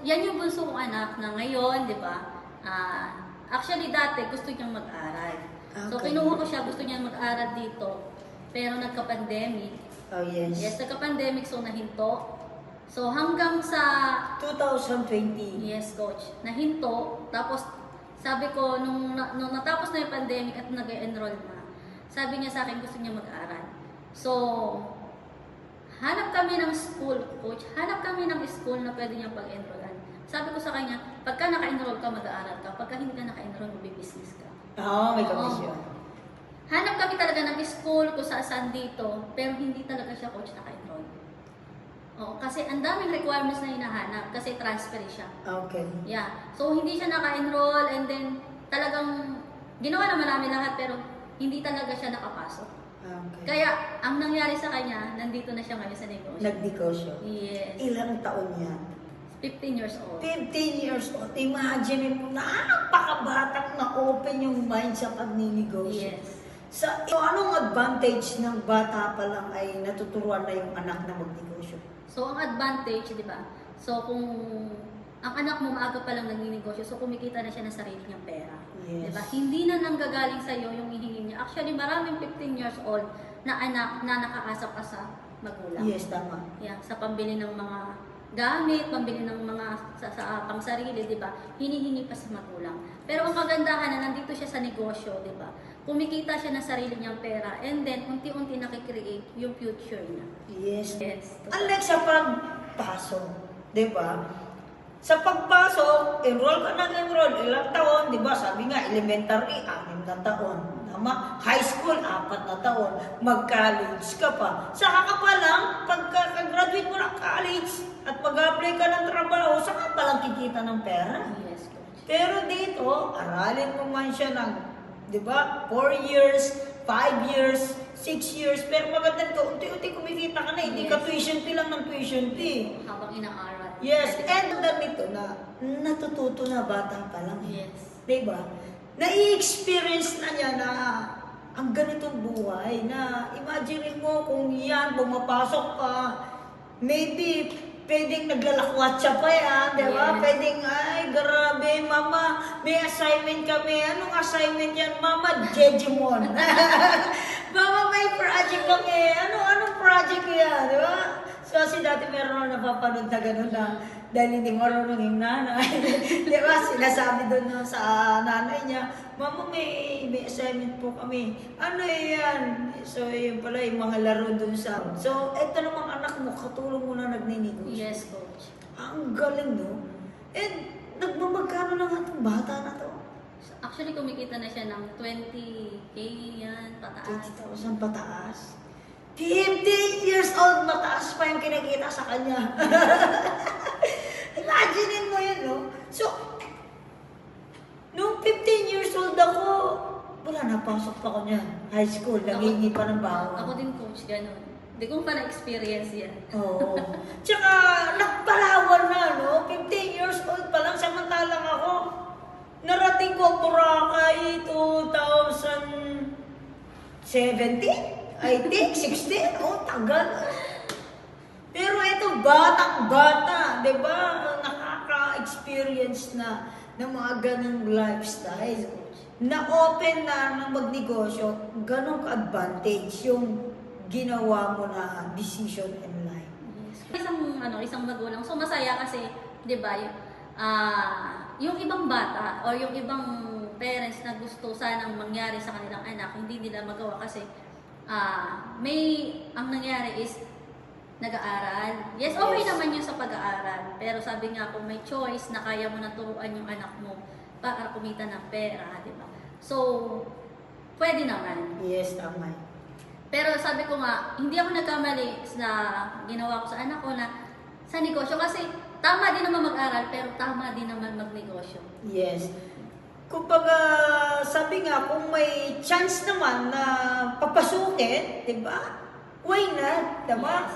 yan yung bunso kong anak na ngayon, di ba? Actually, dati gusto niyang mag-aral. So, Okay. kinuha ko siya, gusto niya mag-aral dito. Pero nagka-pandemic. Oh, yes. Yes, nagka-pandemic, so nahinto. So, hanggang sa 2020. yes, coach. Nahinto. Tapos, sabi ko, nung natapos na yung pandemic at nag-enroll na, sabi niya sa akin, gusto niya mag-aral. So, hanap kami ng school, coach. Hanap kami ng school na pwede niyang pag-enrollan. Sabi ko sa kanya, pagka naka-enroll ka, mag-aaral ka. Pagka hindi ka naka-enroll, mag-business ka. Oo, may komisyon. Hanap kami talaga ng school kung saan dito, pero hindi talaga siya, coach, naka-enroll. Oo, kasi ang daming requirements na hinahanap kasi transfer siya. Okay. Yeah. So, hindi siya naka-enroll and then talagang ginawa naman namin lahat pero hindi talaga siya nakapasok. Okay. Kaya, ang nangyari sa kanya, nandito na siya ngayon sa negosyo. Nagdegosyo. Yes. Ilang taon yan? 15 years old. 15 years old. Imagine mo, napakabatang na-open yung mind sa pagninegosyo. Yes. So, anong advantage ng bata pa lang ay natuturuan na yung anak na magnegosyo? So, ang advantage, di ba? So, kung ang anak mo maaga pa lang nagninegosyo, so kumikita na siya ng sarili niyang pera. Yes. Di ba? Hindi na nanggagaling sa iyo yung hihingi niya. Actually, maraming 15 years old na anak na nakaasa pa sa magulang. Yes, tama. Yeah, sa pambili ng mga gamit, pambili ng mga pangsarili, di ba? Hinihingi pa sa magulang. Pero ang kagandahan na nandito siya sa negosyo, di ba? Kumikita siya ng sarili niyang pera and then unti-unti nakikreate yung future niya. Yes. Yes. Unlike sa pagpasok, di ba? Sa pagpasok, enroll ka ng ilang taon, di ba? Sabi nga, elementary, 6 na taon. Tama? High school, 4 na taon. Mag-college ka pa. Saka ka pa lang, pagka-graduate mo ng college at mag-apply ka ng trabaho, saka pa lang kikita ng pera. Yes, coach. Pero dito, aralin mo man siya ng, di ba, 4 years, 5 years, 6 years, pero maganda ka, unti-unti kumikita ka na, hindi ka Yes. tuition fee lang ng tuition fee. Habang inaaral. Yes, and nito na natututo na bata pa lang. Yes. Di ba? Nai-experience na niya na ang ganitong buhay na imagine mo kung yan, bumapasok ka, maybe pwedeng naglalakwatsa pa yan, di ba? Yes. Pwedeng, ay, grabe, mama, may assignment kami. Anong assignment yan, mama? Jejimon. Mama, may project kami. Anong project yan, di ba? So, kasi dati meron ako napapanood na gano'n na dahil hindi marunong yung nanay. Di ba? Sinasabi doon na sa nanay niya, mama, may assignment po kami. Ano yan? So, yun pala yung mga laro doon sa... So, eto namang anak mo, katulong mo na nagninegosyo. Yes, coach. Ang galing, no? And nagmamagkano na nga itong bata na to? So, actually, kumikita na siya ng 20K yan, pataas. 20,000 pataas. 15 years old, mataas pa yung kinikita sa kanya. Imaginein mo yun, no? So, nung 15 years old ako, wala, napasok pa ko niyan. High school, nangingi pa ng bawang. Ako din, coach, ganun. Hindi ko pa na-experience yan. Oo. Tsaka, nagpalawan na, no? 15 years old pa lang, samantalang ako, narating ko Boracay 2017? I think, 16? Oh, tagal. Pero ito, batang-bata, di ba? Nakaka-experience na ng mga ganong lifestyle. Na-open na ng magnegosyo, ganong ka-advantage yung ginawa mo na decision in life. Yes. Isang magulang. So, masaya kasi, di ba, yung ibang bata or yung ibang parents na gusto sanang mangyari sa kanilang anak, hindi nila magawa kasi ang nangyari is nag-aaral. Yes, okay Yes. naman yun sa pag-aaral. Pero sabi nga, kung may choice na kaya mo na turuan yung anak mo para kumita ng pera, di ba? So, pwede naman. Yes, tama. Pero sabi ko nga, hindi ako nagkamali na ginawa ko sa anak ko na sa negosyo. Kasi tama din naman mag-aral, pero tama din naman magnegosyo. Yes. Kumbaga, sabi nga, kung may chance naman na papasukin, di ba? Why not? Di ba?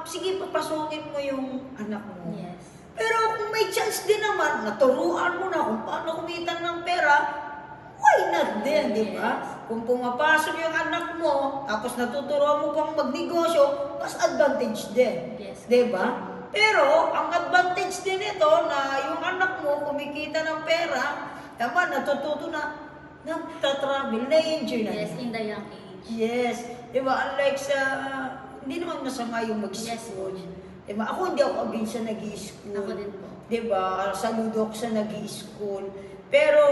Sige, papasukin mo yung anak mo. Yes. Pero kung may chance din naman, naturuan mo na kung paano kumita ng pera, why not din, di ba? Yes. Kung pumapasok yung anak mo, tapos natuturuan mo pang magnegosyo, mas advantage din. Yes. Di ba? Pero, ang advantage din ito na kumikita ng pera, tama, natututo na, nagtatravel, na-enjoy na. Yes, in the young age. Yes. Diba, unlike sa, hindi naman masama yung Yes, mag-school. coach. Diba, ako hindi ako against sa nag-i-school. Ako din po. Diba, saludo ako sa nag-i-school. Pero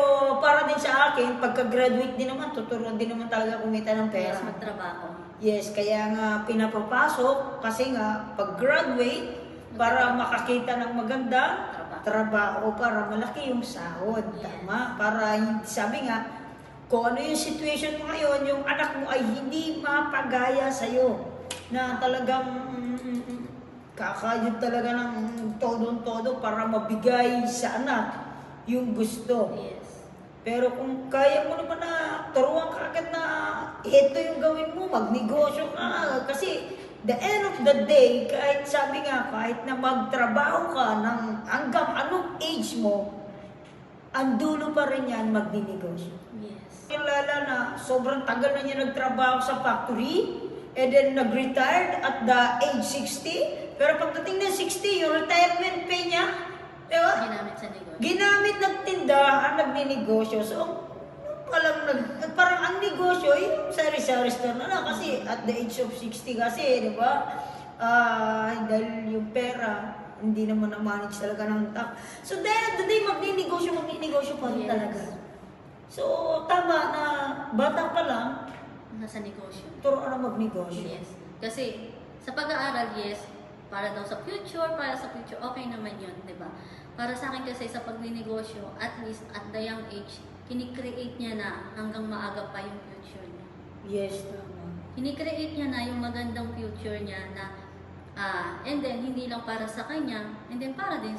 para din sa akin, pagka-graduate din naman, tuturuan din naman talaga kumita ng pera. Yes, magtrabaho. Yes, kaya nga pinapapasok kasi nga pag-graduate para makakita ng maganda trabaho para malaki yung sahod. Yes. Tama? Para sabi nga, kung ano yung situation mo ngayon, yung anak mo ay hindi mapagaya sa'yo. Na talagang kakayod talaga ng todo-todo para mabigay sa anak yung gusto. Yes. Pero kung kaya mo naman na turuan ka agad na ito yung gawin mo, magnegosyo ka. Kasi the end of the day, kahit sabi nga, kahit na magtrabaho ka ng hanggang anong age mo, ang dulo pa rin yan, magninegosyo. Yes. Kilala na sobrang tagal na niya nagtrabaho sa factory, and then nag-retired at the age 60. Pero pagdating ng 60, yung retirement pay niya, di ba? Ginamit sa negosyo. Ginamit ng tindahan, nagninegosyo. So, parang ang negosyo, yung sari-sari store na lang. Kasi at the age of 60 kasi, di ba? Dahil yung pera, hindi naman na-manage talaga ng tax. So, dahil the day magninegosyo pa rin Yes. talaga. So, tama na bata pa lang, Nasa negosyo. turuan na magnegosyo. Yes. Kasi sa pag-aaral, yes, para daw sa future, okay naman yun, di ba? Para sa akin kasi sa pagninegosyo, at least at the young age, kinikreate niya na hanggang maaga pa yung future niya. Yes, tama. Kinikreate niya na yung magandang future niya na and then hindi lang para sa kanya, and then para din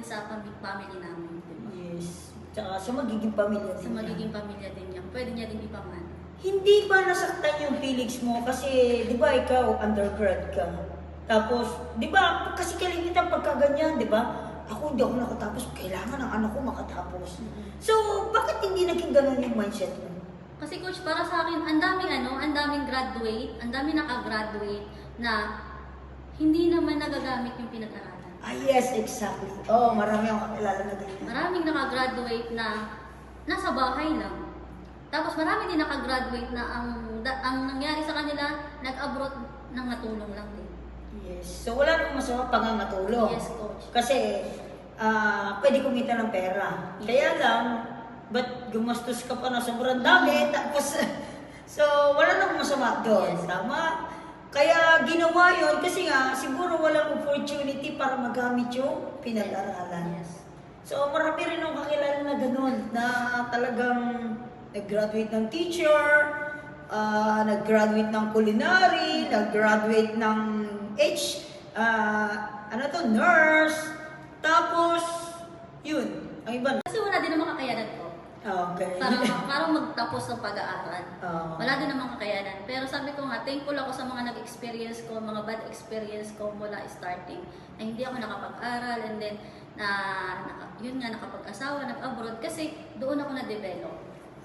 sa family namin, di ba? Yes. Tsaka sa magiging pamilya Sa din magiging yan. pamilya din niya, pwede niya din ipaman. Hindi ba nasaktan yung feelings mo? Kasi, di ba ikaw, undergrad ka. Tapos, di ba, kasi kalimitan pagka ganyan, di ba? Ako hindi ako nakatapos, kailangan ng anak ko makatapos. So, bakit hindi naging ganun yung mindset mo? Kasi coach, para sa akin, ang daming graduate, ang daming nakagraduate na hindi naman nagagamit yung pinag-aralan. Yes, exactly. Oh, marami akong kakilala na ganyan. Maraming nakagraduate na nasa bahay lang. Tapos marami din nakagraduate na ang nangyari sa kanila, nag-abroad ng natulong lang din. Yes. So, wala namang masama pangangatulong. Yes, coach. Kasi, pwede kumita ng pera. Yes. Kaya lang, ba't gumastos ka pa na sobrang dami, tapos, so, wala namang masama doon. Yes. Tama? Kaya ginawa yun kasi nga, siguro walang opportunity para magamit yung pinag-aralan. Yes. So, marami rin akong kakilala na ganun, na talagang nag-graduate ng teacher, nag-graduate ng culinary, nag-graduate ng nurse, tapos, yun, ang iba na. Kasi wala din namang kakayanan ko. Okay. Parang magtapos ng pag-aaral. Oo. Wala din namang kakayanan. Pero sabi ko nga, thankful ako sa mga nag-experience ko, mga bad experience ko mula starting. Na hindi ako nakapag-aral and then, yun nga, nakapag-asawa, nag-abroad. Kasi doon ako na-develop.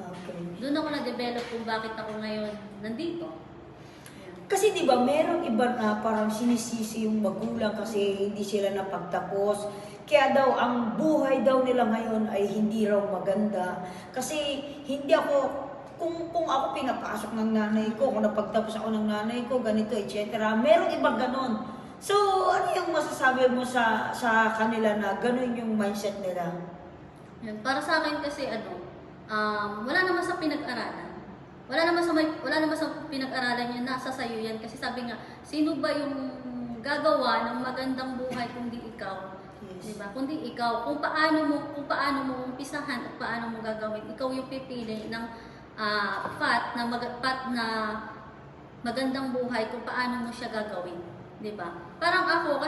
Okay. Doon ako na-develop kung bakit ako ngayon nandito. Kasi di ba merong iba na parang sinisisi yung magulang kasi hindi sila napagtapos. Kaya daw ang buhay daw nila ngayon ay hindi raw maganda. Kasi hindi ako, kung ako pinapasok ng nanay ko, kung napagtapos ako ng nanay ko, ganito, etc. Merong ibang ganon. So, ano yung masasabi mo sa kanila na ganon yung mindset nila? Yun. Para sa akin kasi wala naman sa pinag-aralan. Wala naman sa pinag-aralan yan, nasa sayo yan. Kasi sabi nga, sino ba yung gagawa ng magandang buhay kundi ikaw? Yes. Diba? Kundi ikaw, kung paano mo umpisahan at paano mo gagawin, ikaw yung pipili ng path na magandang buhay kung paano mo siya gagawin. Diba? Parang ako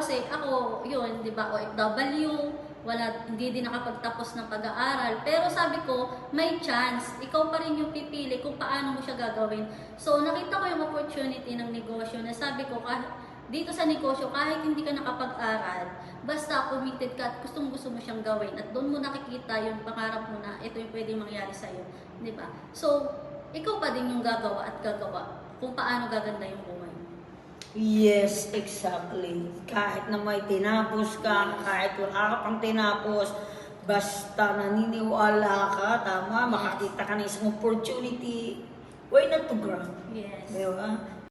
yun, diba, OFW, hindi din nakapagtapos ng pag-aaral. Pero sabi ko, may chance. Ikaw pa rin yung pipili kung paano mo siya gagawin. So, nakita ko yung opportunity ng negosyo na sabi ko, dito sa negosyo, kahit hindi ka nakapag-aral, basta committed ka at gustong-gusto mo siyang gawin. At doon mo nakikita yung pangarap mo na ito yung pwede mangyari sa'yo. Diba? So, ikaw pa din yung gagawa kung paano gaganda yung buhay. Yes, exactly. Kahit na may tinapos ka, kahit wala ka pang tinapos, Basta naniniwala ka, tama, makakita ka ng isang opportunity, why not to grab? Yes. Di ba?